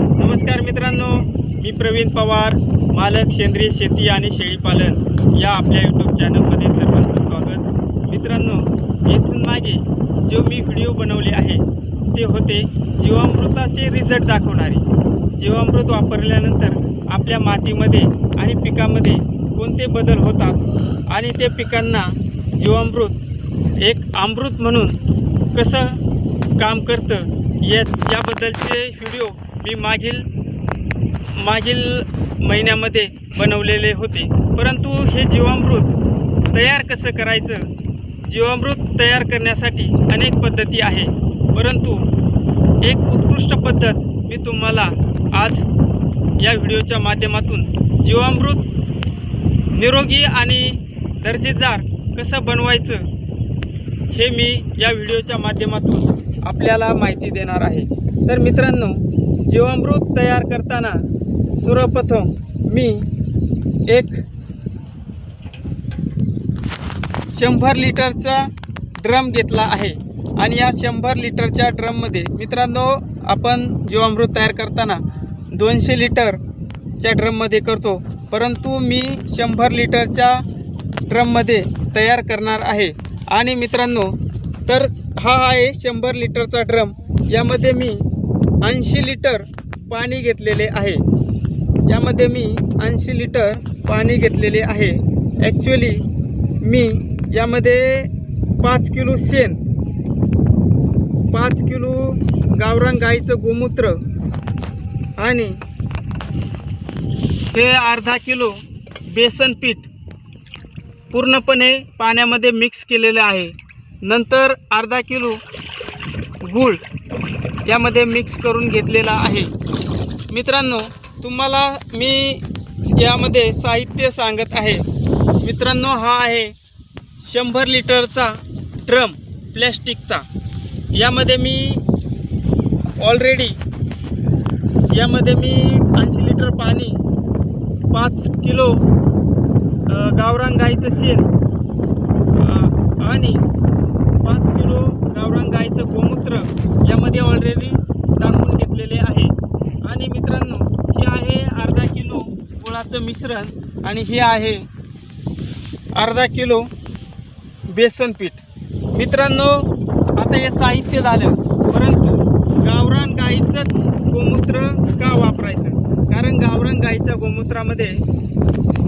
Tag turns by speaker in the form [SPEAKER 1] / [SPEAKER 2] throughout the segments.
[SPEAKER 1] नमस्कार मित्रांनो, मी प्रवीण पवार, मालक सेंद्रिय शेती आणि शेळीपालन या आपल्या यूट्यूब चॅनलमध्ये सर्वांचं स्वागत. मित्रांनो, येथून मागे जो मी व्हिडिओ बनवले आहे ते होते जीवामृताचे रिझल्ट दाखवणारे. जीवामृत वापरल्यानंतर आपल्या मातीमध्ये आणि पिकामध्ये कोणते बदल होतात आणि ते पिकांना जीवामृत एक अमृत म्हणून कसं काम करतं याबद्दलचे व्हिडिओ मी मागील महिन्यामध्ये बनवलेले होते. परंतु हे जीवामृत तयार कसं करायचं, जीवामृत तयार करण्यासाठी अनेक पद्धती आहे, परंतु एक उत्कृष्ट पद्धत मी तुम्हाला आज या व्हिडिओच्या माध्यमातून जीवामृत निरोगी आणि दर्जेदार कसं बनवायचं हे मी या व्हिडिओच्या माध्यमातून आपल्याला माहिती देणार आहे. तर मित्रांनो, जीवामृत तयार करताना सर्वप्रथम मी एक 100 लिटरचा ड्रम घेतला आहे आणि या 100 लिटरच्या ड्रममध्ये मित्रांनो आपण जीवामृत तयार करताना 200 लिटरच्या ड्रममध्ये करतो, परंतु मी 100 लिटरच्या ड्रममध्ये तयार करणार आहे. आणि मित्रांनो, तर हा आहे 100 लिटरचा ड्रम. यामध्ये मी 80 लिटर पाणी घेतलेले आहे. यामध्ये मी 80 लिटर पाणी घेतलेले आहे. ॲक्च्युली मी यामध्ये 5 किलो शेण, 5 किलो गावरान गाईचं गोमूत्र आणि हे अर्धा किलो बेसन पीठ पूर्णपणे पाण्यामध्ये मिक्स केलेलं आहे. नंतर अर्धा किलो गूळ यामध्ये मिक्स करून घेतलेला आहे. मित्रांनो, तुम्हाला मी यामध्ये साहित्य सांगत आहे. मित्रांनो, हा आहे 100 लिटरचा ड्रम प्लॅस्टिकचा. यामध्ये मी ऑलरेडी 80 लिटर पाणी, 5 किलो गावरान गाईचं शेण आणि 5 किलो गावरान गाईचं गोमूत्र यामध्ये ऑलरेडी टाकून घेतलेले आहे. आणि मित्रांनो, हे आहे अर्धा किलो गुळाचं मिश्रण आणि हे आहे अर्धा किलो बेसन पीठ. मित्रांनो, आता हे साहित्य झालं, परंतु गावरान गाईचंच गोमूत्र का वापरायचं? कारण गावरान गाईच्या गोमूत्रामध्ये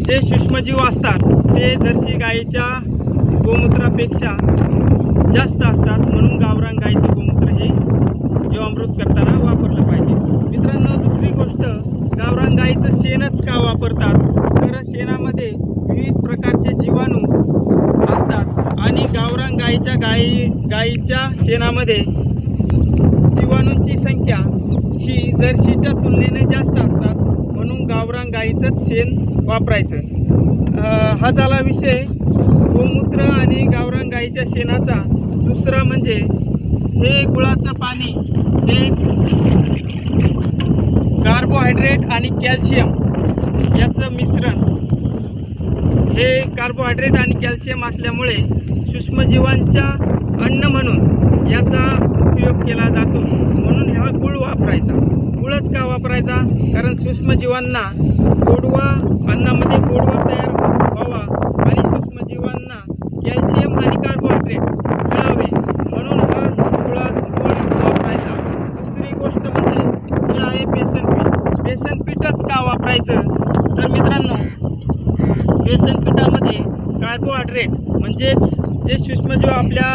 [SPEAKER 1] जे सूक्ष्मजीव असतात ते जर्सी गाईच्या गोमूत्रापेक्षा जास्त असतात, म्हणून गावरान गाईचं गोमूत्र हे जीवामृत करताना वापरलं पाहिजे. मित्रांनो, दुसरी गोष्ट, गावरान गाईचं शेणच का वापरतात? तर शेणामध्ये विविध प्रकारचे जीवाणू असतात आणि गावरान गाईच्या शेणामध्ये जीवाणूंची संख्या ही जर्सीच्या तुलनेने जास्त असतात, म्हणून गावरान गाईचंच शेण वापरायचं. हा झाला विषय गोमूत्र आणि गावरान गाईच्या शेणाचा. दुसरा म्हणजे हे गुळाचं पाणी, हे कार्बोहायड्रेट आणि कॅल्शियम याचं मिश्रण. हे कार्बोहायड्रेट आणि कॅल्शियम असल्यामुळे सूक्ष्मजीवांच्या अन्न म्हणून याचा उपयोग केला जातो, म्हणून हा गुळ वापरायचा. गुळच का वापरायचा? कारण सूक्ष्मजीवांना गोडवा, अन्नामध्ये गोडवा तयार व्हावा आणि सूक्ष्मजीवांना कॅल्शियम आणि कार्बोहायड्रेट मिळावे, म्हणून हा गुळ वापरायचा. दुसरी गोष्ट म्हणजे हे आहे बेसन पीठ. बेसन पीठच का वापरायचं? तर मित्रांनो, बेसन पिठामध्ये कार्बोहायड्रेट म्हणजेच जे सूक्ष्मजीव आपल्या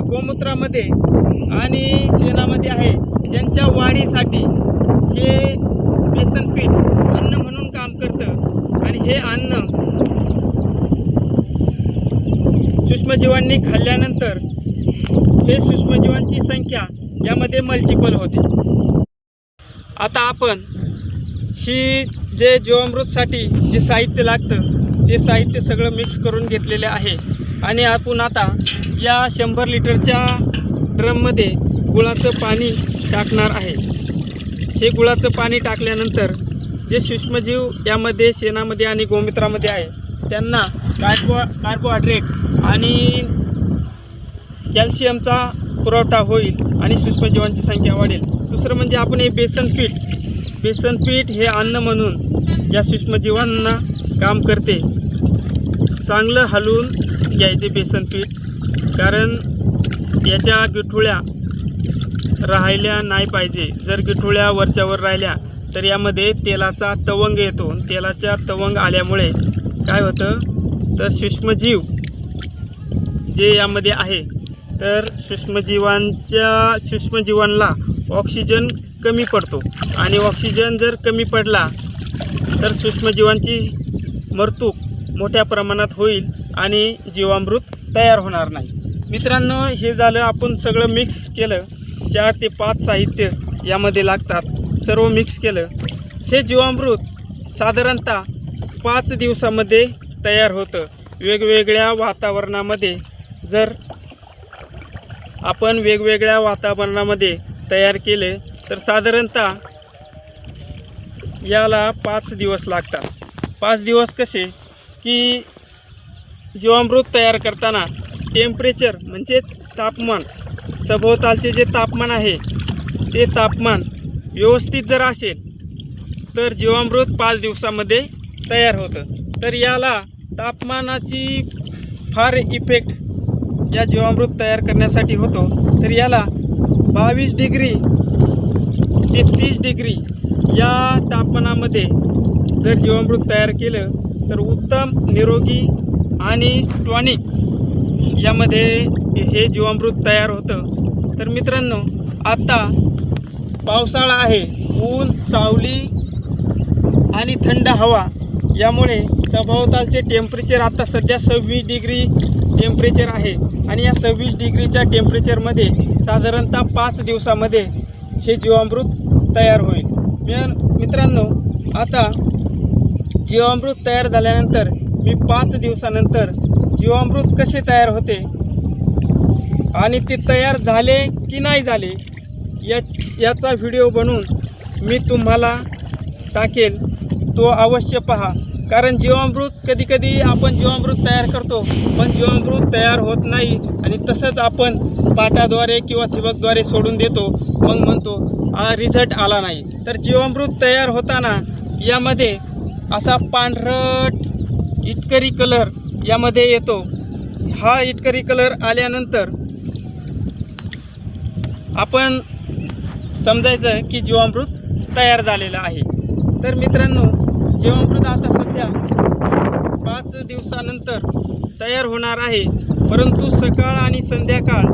[SPEAKER 1] गोमूत्रामध्ये आणि शेणामध्ये आहे त्यांच्या वाढीसाठी हे बेसन पीठ अन्न म्हणून काम करतं. आणि हे अन्न सूक्ष्मजीवांनी खाल्ल्यानंतर हे सूक्ष्मजीवांची संख्या यामध्ये मल्टिपल होते. आता आपण ही जे जीवामृतसाठी जे साहित्य लागतं ते साहित्य सगळं मिक्स करून घेतलेले आहे. आणि आपण आता या 100 लिटरच्या ड्रममध्ये गुळाचं पाणी टाकणार आहे. हे गुळाचं पाणी टाकल्यानंतर जे सूक्ष्मजीव यामध्ये शेणामध्ये आणि गोमूत्रामध्ये आहे त्यांना कार्बोहायड्रेट आणि कॅल्शियमचा पुरवठा होईल आणि सूक्ष्मजीवांची संख्या वाढेल. दुसरं म्हणजे आपण हे बेसन पीठ हे अन्न म्हणून या सूक्ष्मजीवांना काम करते. चांगलं हलवून घ्यायचे बेसन पीठ, कारण याच्या गिठुळ्या राहिल्या नाही पाहिजे. जर गिठुळ्या वरच्यावर राहिल्या तर यामध्ये तेलाचा तवंग येतो. तेलाचा तवंग आल्यामुळे काय होतं, तर सूक्ष्मजीव जे यामध्ये आहे, तर सूक्ष्मजीवांना ऑक्सिजन कमी पडतो आणि ऑक्सिजन जर कमी पडला तर सूक्ष्मजीवांची मृत्यू मोठ्या प्रमाणात होईल आणि जीवामृत तयार होणार नाही. मित्रांनो, हे झालं आपण सगळं मिक्स केलं. 4 ते 5 साहित्य यामध्ये लागतात. सर्व मिक्स केलं. हे जीवामृत साधारणतः 5 दिवसामध्ये तयार होतं. वेगवेगळ्या वातावरणामध्ये जर आपण वेगवेगळ्या वातावरणामध्ये तयार केले तर साधारणतः याला 5 दिवस लागतात. 5 दिवस कसे की जीवामृत तयार करताना टेम्परेचर म्हणजेच तापमान, सभोवतालचे जे तापमान आहे ते तापमान व्यवस्थित जर असेल तर जीवामृत 5 दिवसामध्ये तयार होतं. तर याला तापमानाची फार इफेक्ट या जीवामृत तयार करण्यासाठी होतो. तर याला 22 डिग्री ते 30 डिग्री या तापमानामध्ये जर जीवामृत तयार केलं तर उत्तम निरोगी आणि टॉनिक यामध्ये हे जीवामृत तयार होतं. तर मित्रांनो, आता पावसाळा आहे, ऊन, सावली आणि थंड हवा यामुळे सभोवतालचे टेम्परेचर आता सध्या 26 डिग्री टेम्परेचर आहे आणि या 26 डिग्रीच्या टेम्परेचरमध्ये साधारणतः 5 दिवसामध्ये हे जीवामृत तयार होईल. मित्रांनो, आता जीवामृत तयार झाल्यानंतर मी 5 दिवसानंतर जीवामृत कसे तयार होते आणि ते तयार झाले की नाही झाले याचा व्हिडिओ बनवून मी तुम्हाला टाकेल. तो अवश्य पहा. कारण जीवामृत कधीकधी आपण जीवामृत तयार करतो पण जीवामृत तयार होत नाही आणि तसंच आपण पाटाद्वारे किंवा ठिबकद्वारे सोडून देतो. मग म्हणतो रिझल्ट आला नाही. तर जीवामृत तयार होताना यामध्ये असा पांढरट इटकरी कलर यामध्ये येतो. हा इटकरी कलर आल्यानंतर आपण समजायचं की जीवामृत तयार झालेलं आहे. तर मित्रांनो, जीवामृत आता सध्या 5 दिवसानंतर तयार होणार आहे. परंतु सकाळ आणि संध्याकाळ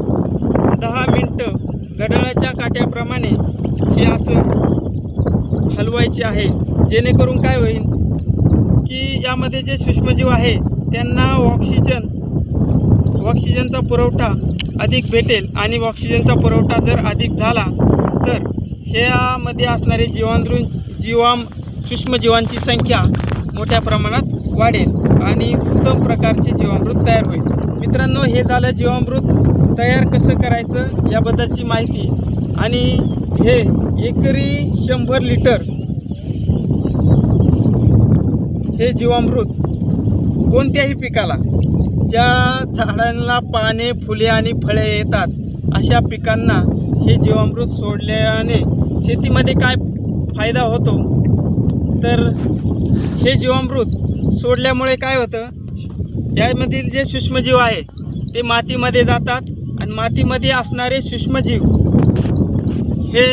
[SPEAKER 1] 10 मिनटं घड्याळाच्या काट्याप्रमाणे हे असं हलवायचे आहे. जेणेकरून काय होईल की यामध्ये जे सूक्ष्मजीव आहे त्यांना ऑक्सिजनचा पुरवठा अधिक भेटेल आणि ऑक्सिजनचा पुरवठा जर अधिक झाला तर ह्यामध्ये असणारे सूक्ष्मजीवांची संख्या मोठ्या प्रमाणात वाढेल आणि उत्तम प्रकारचे जीवामृत तयार होईल. मित्रांनो, हे झालं जीवामृत तयार कसं करायचं याबद्दलची माहिती. आणि हे एकरी 100 लिटर हे जीवामृत कोणत्याही पिकाला, ज्या झाडांना पाने, फुले आणि फळे येतात अशा पिकांना हे जीवामृत सोडल्याने शेतीमध्ये काय फायदा होतो, तर हे जीवामृत सोडल्यामुळे काय होतं, यामधील जे सूक्ष्मजीव आहे ते मातीमध्ये जातात आणि मातीमध्ये असणारे सूक्ष्मजीव हे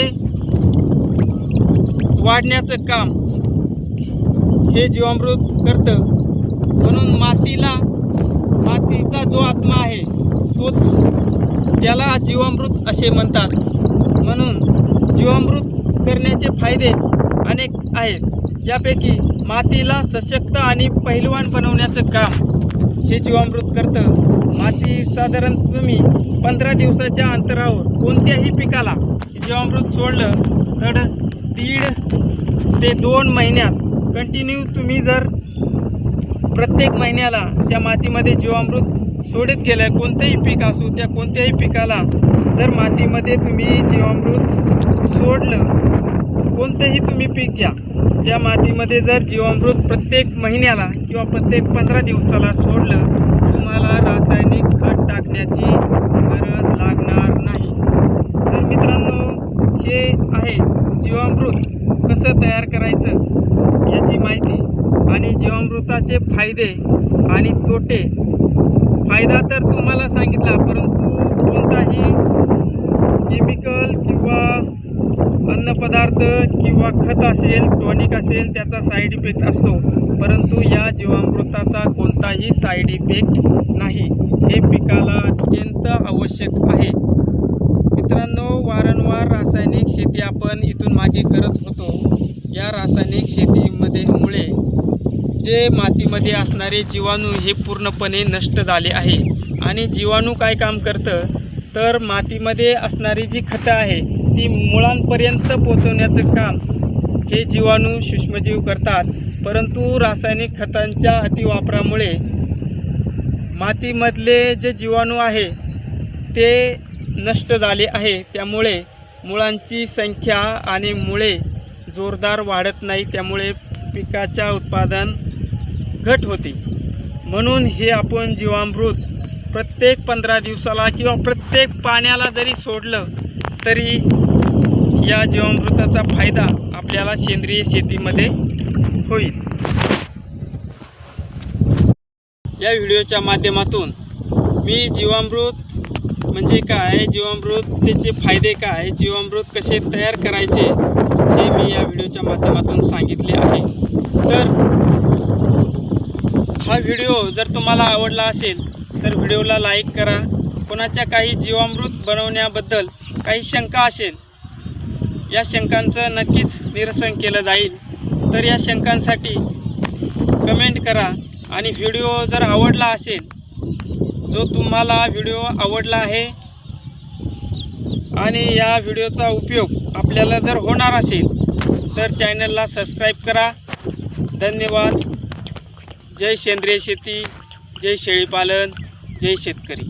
[SPEAKER 1] वाढण्याचं काम हे जीवामृत करतं. म्हणून मातीचा जो आत्मा आहे तोच त्याला जीवामृत असे म्हणतात. म्हणून जीवामृत करण्याचे फायदे अनेक आहेत. यापैकी मातीला सशक्त आणि पैलवान बनवण्याचं काम हे जीवामृत करतं. माती साधारण तुम्ही 15 दिवसाच्या अंतरावर कोणत्याही पिकाला जीवामृत सोडलं तर 1.5 ते 2 महिन्यात कंटिन्यू तुम्ही जर प्रत्येक महिन्याला त्या मातीमध्ये जीवामृत सोडत गेलं, कोणतेही पीक असू त्या कोणत्याही पिकाला जर मातीमध्ये तुम्ही जीवामृत सोडलं, कोणतेही तुम्ही पीक घ्या, त्या मातीमध्ये जर जीवामृत प्रत्येक महिन्याला किंवा प्रत्येक 15 दिवसाला सोडलं, तुम्हाला रासायनिक खत टाकण्याची गरज लागणार नाही. तर मित्रांनो, हे आहे जीवामृत कसं तयार करायचं याची माहिती आणि जीवामृताचे फायदे आणि तोटे. फायदा तर तुम्हाला सांगितला, परंतु कोणताही केमिकल किंवा अन्नपदार्थ किंवा खत असेल, टॉनिक असेल, त्याचा साईड इफेक्ट असतो, परंतु या जीवामृताचा कोणताही साईड इफेक्ट नाही. हे पिकाला अत्यंत आवश्यक आहे. मित्रांनो, वारंवार रासायनिक शेती आपण इथून मागे करत होतो. या रासायनिक शेतीमुळे जे मातीमध्ये असणारे जीवाणू हे पूर्णपणे नष्ट झाले आहे. आणि जीवाणू काय काम करतं तर मातीमध्ये असणारी जी खतं आहे ती मुळांपर्यंत पोचवण्याचं काम हे जीवाणू सूक्ष्मजीव करतात. परंतु रासायनिक खतांच्या अतिवापरामुळे मातीमधले जे जीवाणू आहे ते नष्ट झाले आहे. त्यामुळे मुळांची संख्या आणि मुळे जोरदार वाढत नाही, त्यामुळे पिकाच्या उत्पादन घट होते. म्हणून हे आपण जीवामृत प्रत्येक 15 दिवसाला किंवा प्रत्येक पाण्याला जरी सोडलं तरी या जीवामृताचा फायदा आपल्याला सेंद्रिय शेतीमध्ये होईल. या व्हिडिओच्या माध्यमातून मी जीवामृत म्हणजे काय, जीवामृत त्याचे फायदे काय, जीवामृत कसे तयार करायचे हे मी या व्हिडिओच्या माध्यमातून सांगितले आहे. तर हा व्हिडिओ जर तुम्हाला आवडला असेल तर व्हिडिओला लाईक करा. कोणाच्या काही जीवामृत बनवण्याबद्दल काही शंका असेल, या शंकांचं नक्कीच निरसन केलं जाईल. तर या शंकांसाठी कमेंट करा. आणि व्हिडिओ जर आवडला असेल, जो तुम्हाला व्हिडिओ आवडला आहे आणि या व्हिडिओचा उपयोग आपल्याला जर होणार असेल तर चॅनलला सबस्क्राईब करा. धन्यवाद. जय सेंद्रिय शेती, जय शेळीपालन, जय शेतकरी.